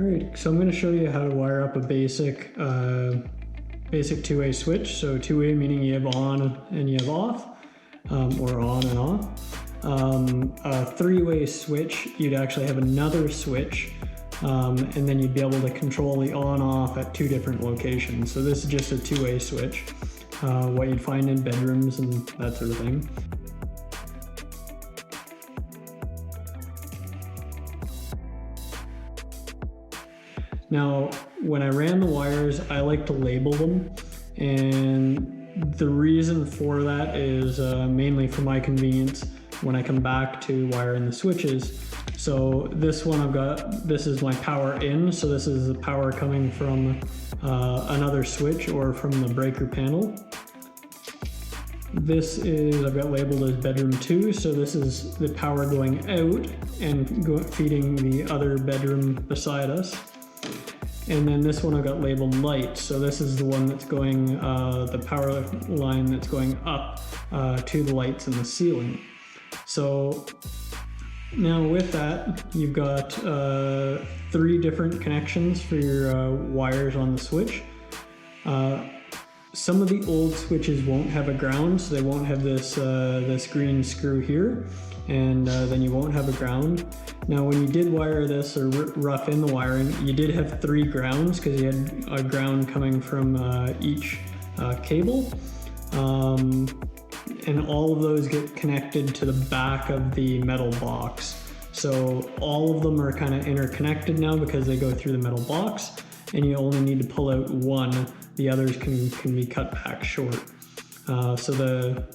All right, so I'm going to show you how to wire up a basic two-way switch. So two-way meaning you have on and you have off, or on and off. A three-way switch, you'd actually have another switch, and then you'd be able to control the on-off at two different locations. So this is just a two-way switch, what you'd find in bedrooms and that sort of thing. Now, when I ran the wires, I like to label them, and the reason for that is mainly for my convenience when I come back to wiring the switches. So this one I've got, this is my power in, so this is the power coming from another switch or from the breaker panel. This is, I've got labeled as bedroom 2, so this is the power going out and feeding the other bedroom beside us. And then this one I've got labeled light, so this is the one that's going, the power line that's going up to the lights in the ceiling. So now with that, you've got 3 different connections for your wires on the switch. Some of the old switches won't have a ground, so they won't have this, this green screw here, and then you won't have a ground. Now when you did wire this or rough in the wiring, you did have 3 grounds because you had a ground coming from each cable. And all of those get connected to the back of the metal box. So all of them are kind of interconnected now because they go through the metal box, and you only need to pull out one. The others can be cut back short. So the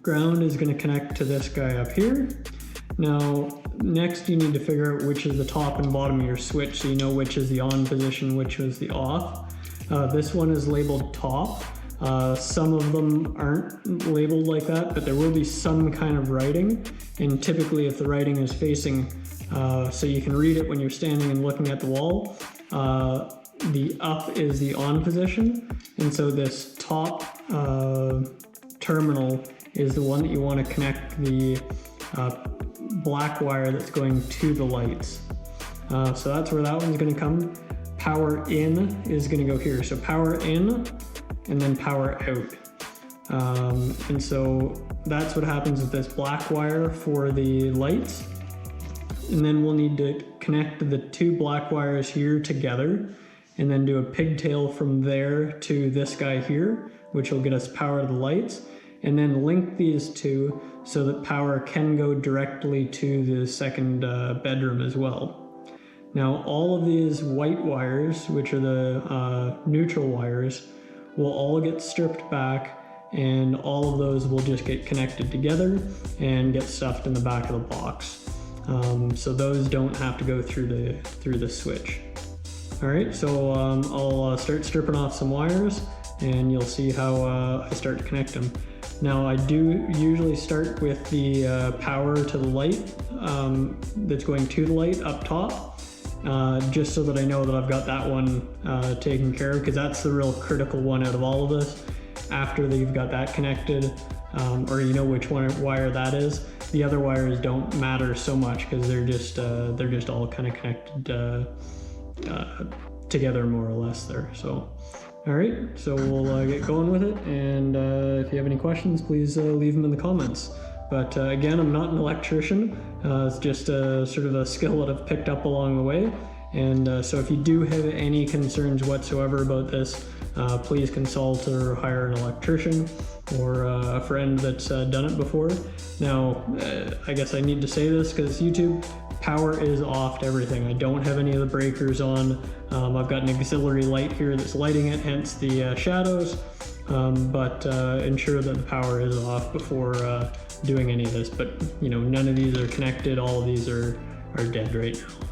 ground is going to connect to this guy up here. Now, next you need to figure out which is the top and bottom of your switch, so you know which is the on position, which is the off. This one is labeled top. Some of them aren't labeled like that, but there will be some kind of writing. And typically if the writing is facing, so you can read it when you're standing and looking at the wall, the up is the on position. And so this top terminal is the one that you want to connect the black wire that's going to the lights. So that's where that one's going to come. Power in is going to go here. So power in and then power out. And so that's what happens with this black wire for the lights. And then we'll need to connect the 2 black wires here together and then do a pigtail from there to this guy here, which will get us power to the lights, and then link these 2 so that power can go directly to the second bedroom as well. Now all of these white wires, which are the neutral wires, will all get stripped back, and all of those will just get connected together and get stuffed in the back of the box. So those don't have to go through the switch. All right, so I'll start stripping off some wires, and you'll see how I start to connect them. Now I do usually start with the power to the light that's going to the light up top, just so that I know that I've got that one taken care of, because that's the real critical one out of all of this. After you've got that connected, or you know which wire that is, the other wires don't matter so much because they're just all kind of connected together more or less there. So all right, so we'll get going with it, and if you have any questions, please leave them in the comments. But again, I'm not an electrician. It's just sort of a skill that I've picked up along the way. And so if you do have any concerns whatsoever about this, please consult or hire an electrician or a friend that's done it before. Now, I guess I need to say this because YouTube, power is off to everything. I don't have any of the breakers on. I've got an auxiliary light here that's lighting it, hence the shadows. But ensure that the power is off before doing any of this. But you know, none of these are connected. All of these are dead right now.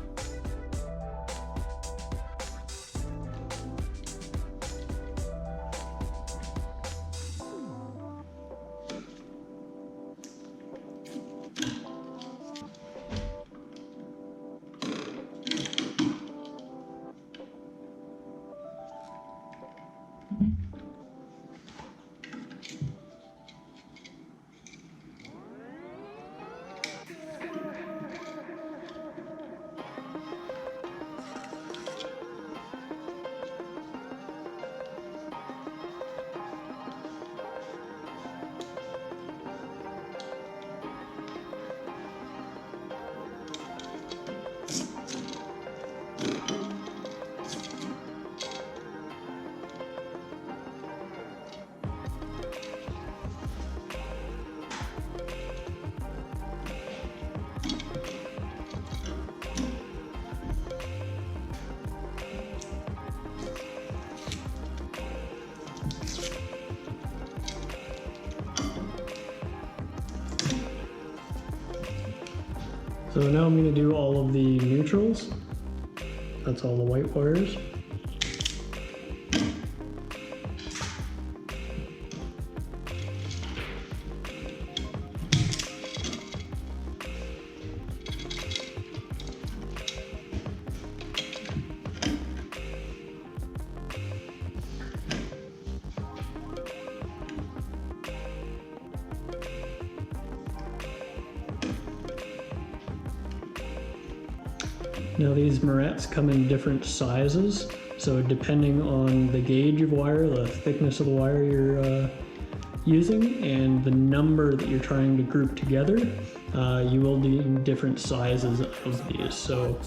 So now I'm going to do all of the neutrals. That's all the white wires. Now these morettes come in different sizes, so depending on the gauge of wire, the thickness of the wire you're using, and the number that you're trying to group together, you will need different sizes of these. So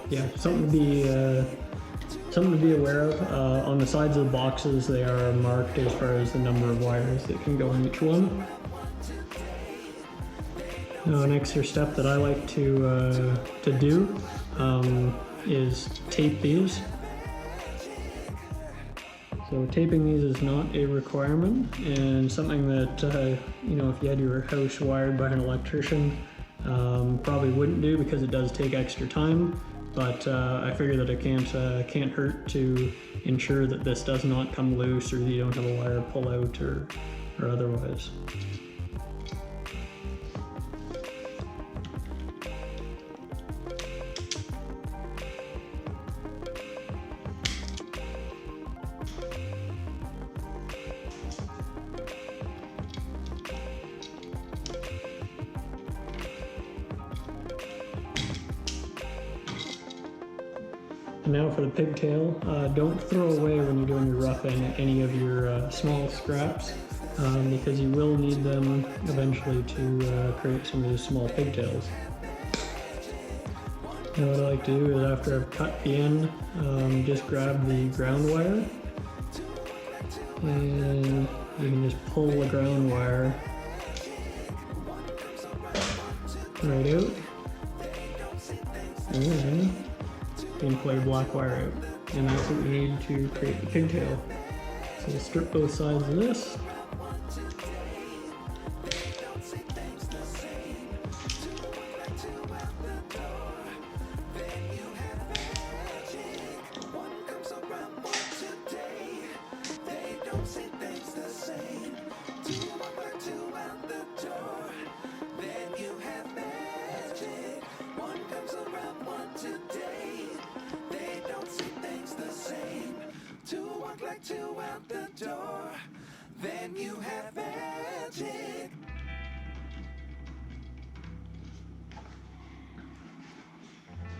yeah, something to be aware of. On the sides of the boxes, they are marked as far as the number of wires that can go in each one. Now, an extra step that I like to do is tape these. So taping these is not a requirement, and something that you know, if you had your house wired by an electrician, probably wouldn't do because it does take extra time. But I figure that it can't hurt to ensure that this does not come loose, or that you don't have a wire pull out or otherwise. And now for the pigtail, don't throw away when you're doing your roughing any of your small scraps, because you will need them eventually to create some of these small pigtails. Now what I like to do is, after I've cut the end, just grab the ground wire, and you can just pull the ground wire right out, and then you can pull your black wire out, and that's what we need to create the pigtail. So we'll strip both sides of this. Then you have magic.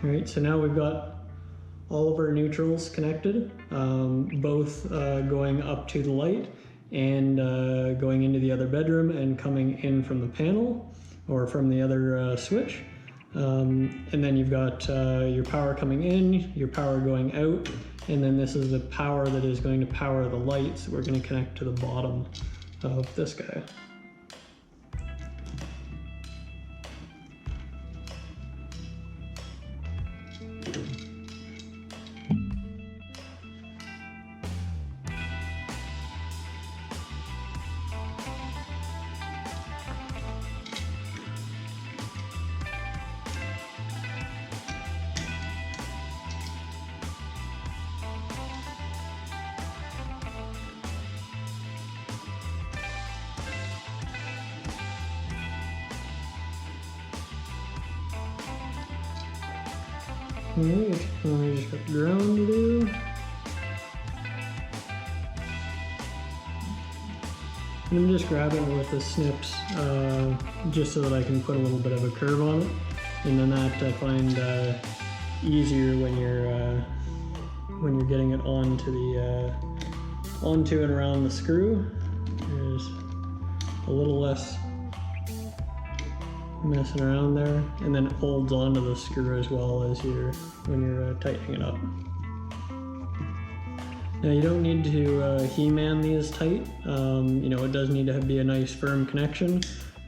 Alright, so now we've got all of our neutrals connected, both going up to the light and going into the other bedroom and coming in from the panel or from the other switch. And then you've got your power coming in, your power going out, and then this is the power that is going to power the lights. We're going to connect to the bottom of this guy. Alright, I just got ground to do. And I'm just grabbing it with the snips, just so that I can put a little bit of a curve on it. And then that I find easier when you're getting it onto and around the screw. There's a little less messing around there, and then it holds onto the screw as well as when you're tightening it up. Now you don't need to He-Man these tight. You know, it does need to be a nice firm connection,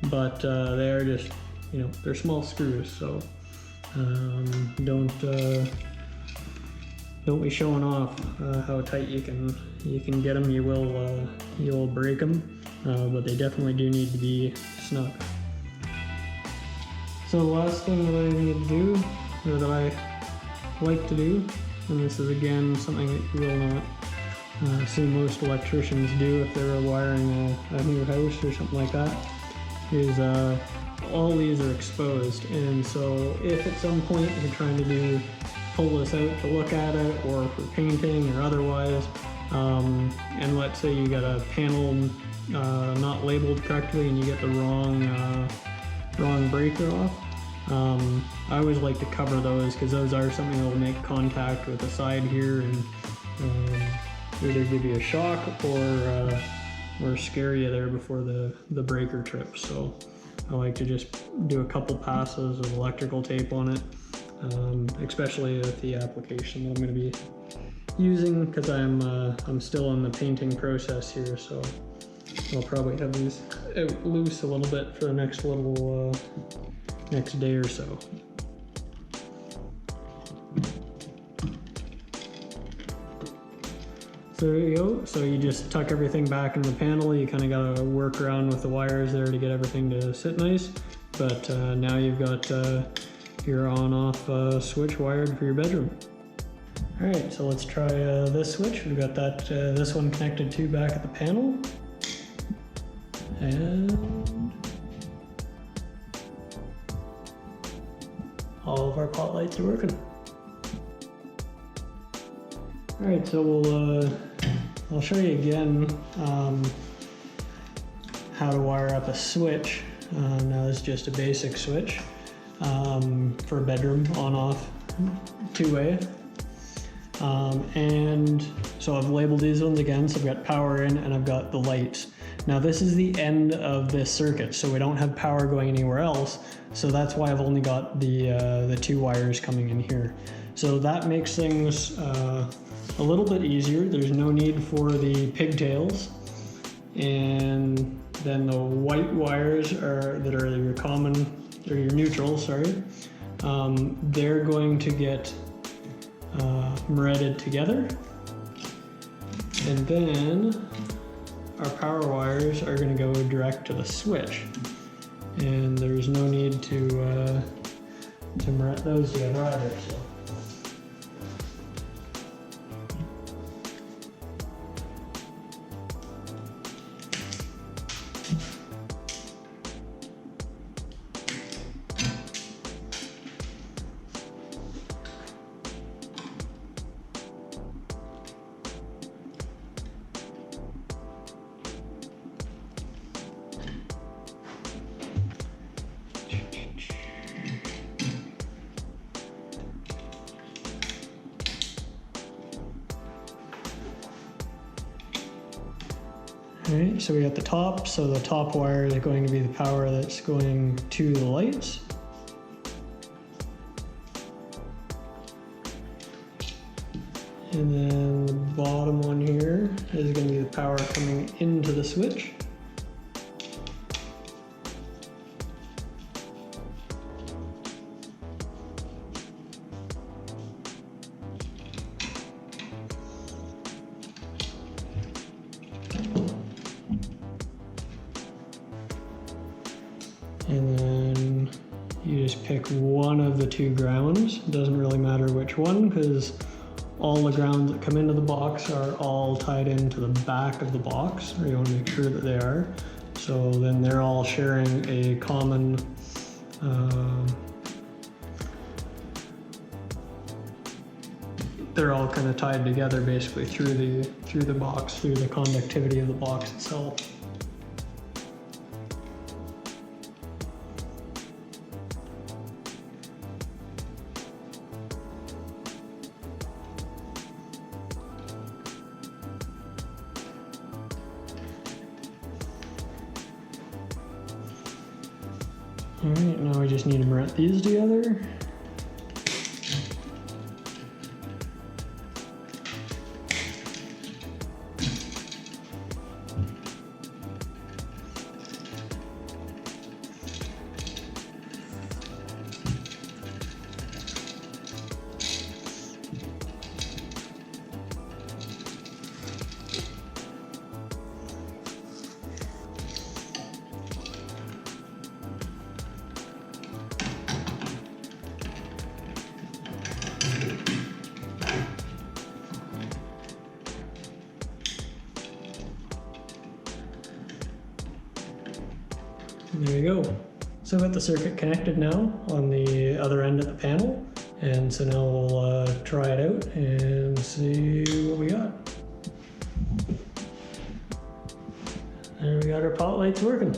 but they are just, you know, they're small screws, so don't be showing off how tight you can get them. You will break them, but they definitely do need to be snug. So the last thing that I need to do, or that I like to do, and this is again something that you will not see most electricians do if they were wiring a new house or something like that, is all these are exposed. And so if at some point you're trying to pull this out to look at it, or for painting or otherwise, and let's say you got a panel not labeled correctly and you get the wrong breaker off, I always like to cover those, because those are something that will make contact with the side here and either give you a shock or scare you there before the breaker trips. So I like to just do a couple passes of electrical tape on it, especially with the application that I'm going to be using, because I'm still in the painting process here, so I'll probably have these out loose a little bit for the next day or so. So there you go. So you just tuck everything back in the panel. You kind of got to work around with the wires there to get everything to sit nice. But now you've got your on-off switch wired for your bedroom. All right, so let's try this switch. We've got that this one connected to back at the panel, and all of our pot lights are working. All right, so I'll show you again how to wire up a switch. Now this is just a basic switch for a bedroom, on-off, two-way. And so I've labeled these ones again, so I've got power in and I've got the lights. Now this is the end of this circuit, so we don't have power going anywhere else, so that's why I've only got the two wires coming in here. So that makes things a little bit easier. There's no need for the pigtails, and then the white wires that are your common, or your neutral, sorry, they're going to get threaded together, and then our power wires are going to go direct to the switch, and there's no need to thread those together either. So. Alright, so we got the top, so the top wire is going to be the power that's going to the lights. And then the bottom one here is going to be the power coming into the switch. And then you just pick one of the two grounds. It doesn't really matter which one, because all the grounds that come into the box are all tied into the back of the box, or you want to make sure that they are. So then they're all sharing a common they're all kind of tied together basically through the box, through the conductivity of the box itself. Alright, now we just need to mount these together. There you go. So I've got the circuit connected now on the other end of the panel. And so now we'll try it out and see what we got. There we got our pot lights working.